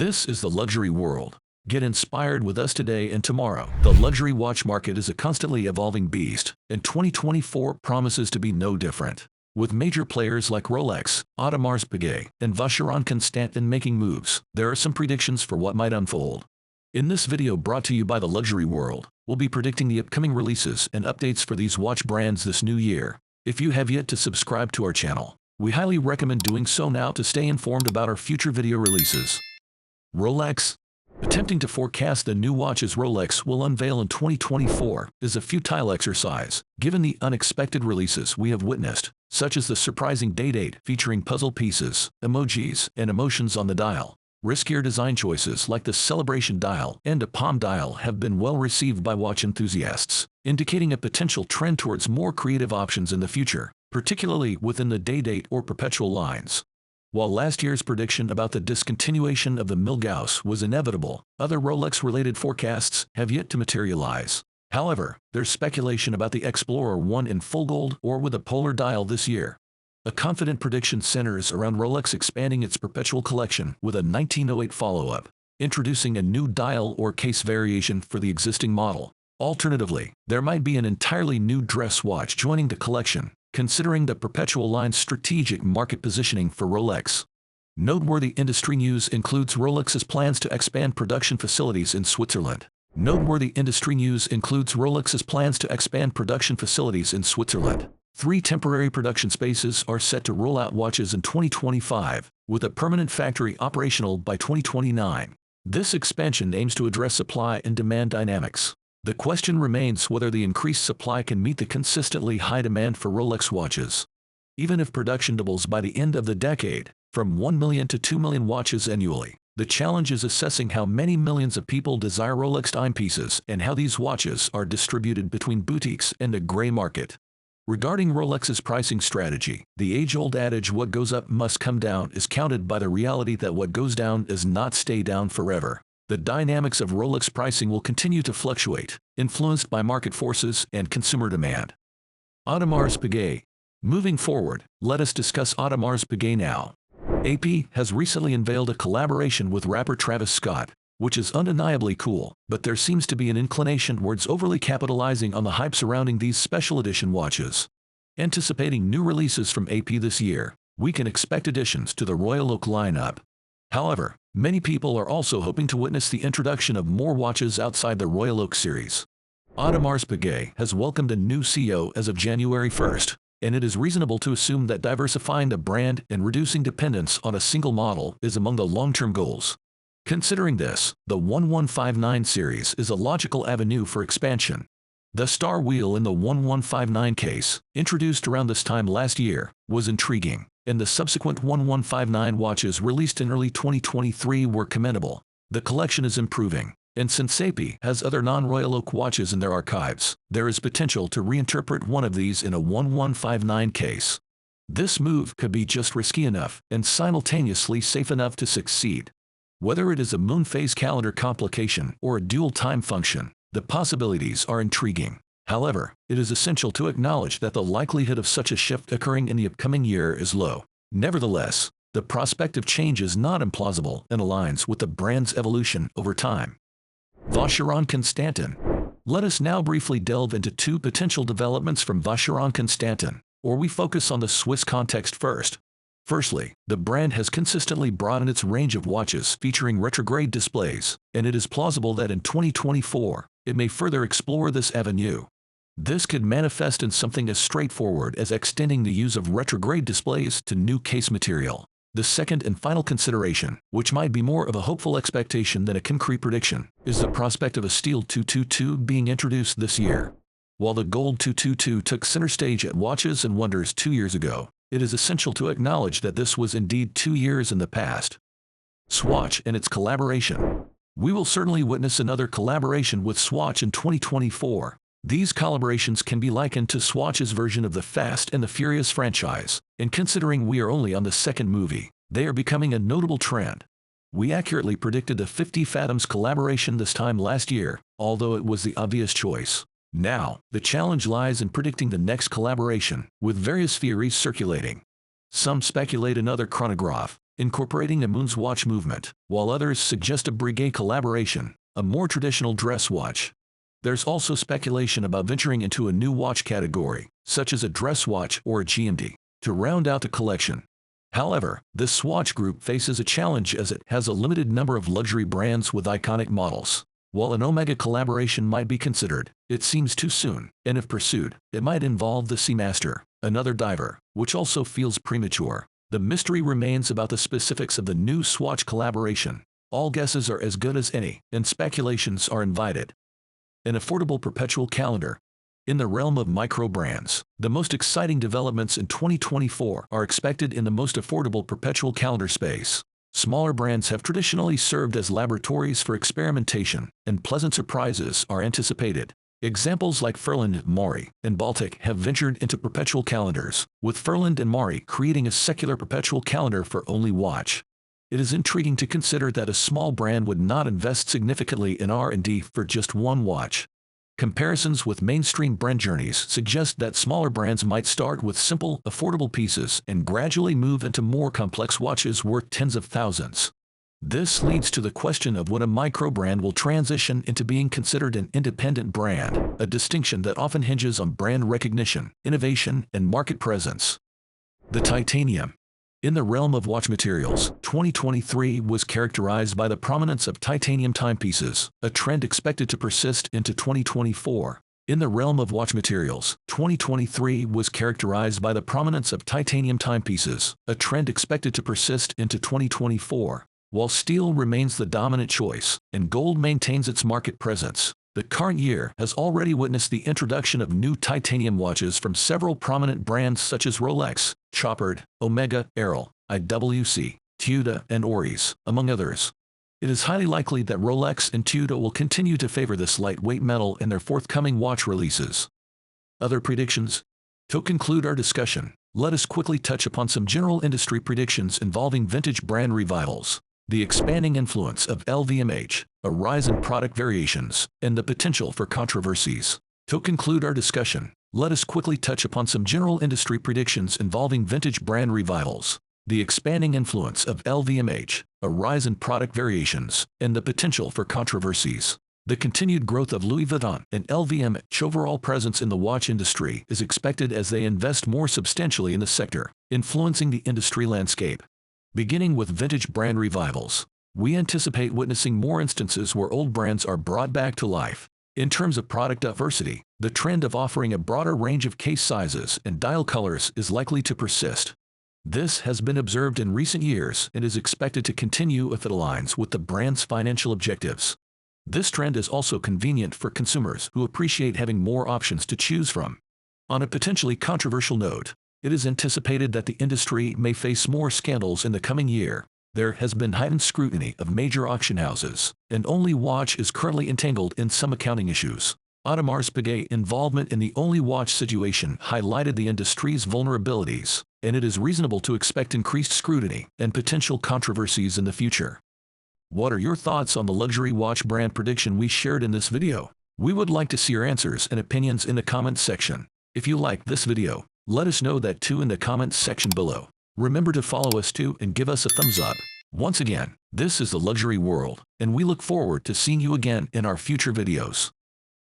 This is the luxury world. Get inspired with us today and tomorrow. The luxury watch market is a constantly evolving beast, and 2024 promises to be no different. With major players like Rolex, Audemars Piguet, and Vacheron Constantin making moves, there are some predictions for what might unfold. In this video brought to you by the luxury world, we'll be predicting the upcoming releases and updates for these watch brands this new year. If you have yet to subscribe to our channel, we highly recommend doing so now to stay informed about our future video releases. Rolex. Attempting to forecast the new watches Rolex will unveil in 2024 is a futile exercise, given the unexpected releases we have witnessed, such as the surprising date featuring puzzle pieces, emojis, and emotions on the dial. Riskier design choices like the Celebration dial and a Palm dial have been well received by watch enthusiasts, indicating a potential trend towards more creative options in the future, particularly within the date or perpetual lines. While last year's prediction about the discontinuation of the Milgauss was inevitable, other Rolex-related forecasts have yet to materialize. However, there's speculation about the Explorer 1 in full gold or with a polar dial this year. A confident prediction centers around Rolex expanding its perpetual collection with a 1908 follow-up, introducing a new dial or case variation for the existing model. Alternatively, there might be an entirely new dress watch joining the collection, considering the perpetual line's strategic market positioning for Rolex. Noteworthy industry news includes Rolex's plans to expand production facilities in Switzerland. Three temporary production spaces are set to roll out watches in 2025, with a permanent factory operational by 2029. This expansion aims to address supply and demand dynamics. The question remains whether the increased supply can meet the consistently high demand for Rolex watches. Even if production doubles by the end of the decade, from 1 million to 2 million watches annually, the challenge is assessing how many millions of people desire Rolex timepieces and how these watches are distributed between boutiques and the gray market. Regarding Rolex's pricing strategy, the age-old adage "what goes up must come down" is countered by the reality that what goes down does not stay down forever. The dynamics of Rolex pricing will continue to fluctuate, influenced by market forces and consumer demand. Audemars Piguet. Moving forward, let us discuss Audemars Piguet now. AP has recently unveiled a collaboration with rapper Travis Scott, which is undeniably cool, but there seems to be an inclination towards overly capitalizing on the hype surrounding these special edition watches. Anticipating new releases from AP this year, we can expect additions to the Royal Oak lineup. However, many people are also hoping to witness the introduction of more watches outside the Royal Oak series. Audemars Piguet has welcomed a new CEO as of January 1st, and it is reasonable to assume that diversifying the brand and reducing dependence on a single model is among the long-term goals. Considering this, the 1159 series is a logical avenue for expansion. The star wheel in the 1159 case, introduced around this time last year, was intriguing, and the subsequent 1159 watches released in early 2023 were commendable. The collection is improving, and since AP has other non-Royal Oak watches in their archives, there is potential to reinterpret one of these in a 1159 case. This move could be just risky enough and simultaneously safe enough to succeed. Whether it is a moon phase calendar complication or a dual time function, the possibilities are intriguing. However, it is essential to acknowledge that the likelihood of such a shift occurring in the upcoming year is low. Nevertheless, the prospect of change is not implausible and aligns with the brand's evolution over time. Vacheron Constantin. Let us now briefly delve into two potential developments from Vacheron Constantin, or we focus on the Swiss context first. Firstly, the brand has consistently broadened its range of watches featuring retrograde displays, and it is plausible that in 2024, it may further explore this avenue. This could manifest in something as straightforward as extending the use of retrograde displays to new case material. The second and final consideration, which might be more of a hopeful expectation than a concrete prediction, is the prospect of a steel 222 being introduced this year. While the gold 222 took center stage at Watches and Wonders 2 years ago, it is essential to acknowledge that this was indeed 2 years in the past. Swatch and its collaboration. We will certainly witness another collaboration with Swatch in 2024. These collaborations can be likened to Swatch's version of the Fast and the Furious franchise, and considering we are only on the second movie, they are becoming a notable trend. We accurately predicted the 50 Fathoms collaboration this time last year, although it was the obvious choice. Now, the challenge lies in predicting the next collaboration, with various theories circulating. Some speculate another chronograph, incorporating a moon's watch movement, while others suggest a Breguet collaboration, a more traditional dress watch. There's also speculation about venturing into a new watch category, such as a dress watch or a GMT, to round out the collection. However, this Swatch group faces a challenge as it has a limited number of luxury brands with iconic models. While an Omega collaboration might be considered, it seems too soon, and if pursued, it might involve the Seamaster, another diver, which also feels premature. The mystery remains about the specifics of the new Swatch collaboration. All guesses are as good as any, and speculations are invited. An affordable perpetual calendar. In the realm of micro brands, the most exciting developments in 2024 are expected in the most affordable perpetual calendar space. Smaller brands have traditionally served as laboratories for experimentation, and pleasant surprises are anticipated. Examples like Furland, Maury, and Baltic have ventured into perpetual calendars, with Furland and Maury creating a secular perpetual calendar for only watch. It is intriguing to consider that a small brand would not invest significantly in R&D for just one watch. Comparisons with mainstream brand journeys suggest that smaller brands might start with simple, affordable pieces and gradually move into more complex watches worth tens of thousands. This leads to the question of when a micro brand will transition into being considered an independent brand, a distinction that often hinges on brand recognition, innovation, and market presence. The titanium. In the realm of watch materials, 2023 was characterized by the prominence of titanium timepieces, a trend expected to persist into 2024. In the realm of watch materials, 2023 was characterized by the prominence of titanium timepieces, a trend expected to persist into 2024. While steel remains the dominant choice, and gold maintains its market presence, the current year has already witnessed the introduction of new titanium watches from several prominent brands such as Rolex, Chopard, Omega, Errol, IWC, Tuda, and Oris, among others. It is highly likely that Rolex and Tuda will continue to favor this lightweight metal in their forthcoming watch releases. Other predictions? To conclude our discussion, let us quickly touch upon some general industry predictions involving vintage brand revivals, the expanding influence of LVMH, a rise in product variations, and the potential for controversies. To conclude our discussion, let us quickly touch upon some general industry predictions involving vintage brand revivals, the expanding influence of LVMH, a rise in product variations, and the potential for controversies. The continued growth of Louis Vuitton and LVMH overall presence in the watch industry is expected as they invest more substantially in the sector, influencing the industry landscape. Beginning with vintage brand revivals, we anticipate witnessing more instances where old brands are brought back to life. In terms of product diversity, the trend of offering a broader range of case sizes and dial colors is likely to persist. This has been observed in recent years and is expected to continue if it aligns with the brand's financial objectives. This trend is also convenient for consumers who appreciate having more options to choose from. On a potentially controversial note, it is anticipated that the industry may face more scandals in the coming year. There has been heightened scrutiny of major auction houses, and Only Watch is currently entangled in some accounting issues. Audemars Piguet involvement in the Only Watch situation highlighted the industry's vulnerabilities, and it is reasonable to expect increased scrutiny and potential controversies in the future. What are your thoughts on the luxury watch brand prediction we shared in this video? We would like to see your answers and opinions in the comments section. If you liked this video, let us know that too in the comments section below. Remember to follow us too and give us a thumbs up. Once again, this is the Luxury World, and we look forward to seeing you again in our future videos.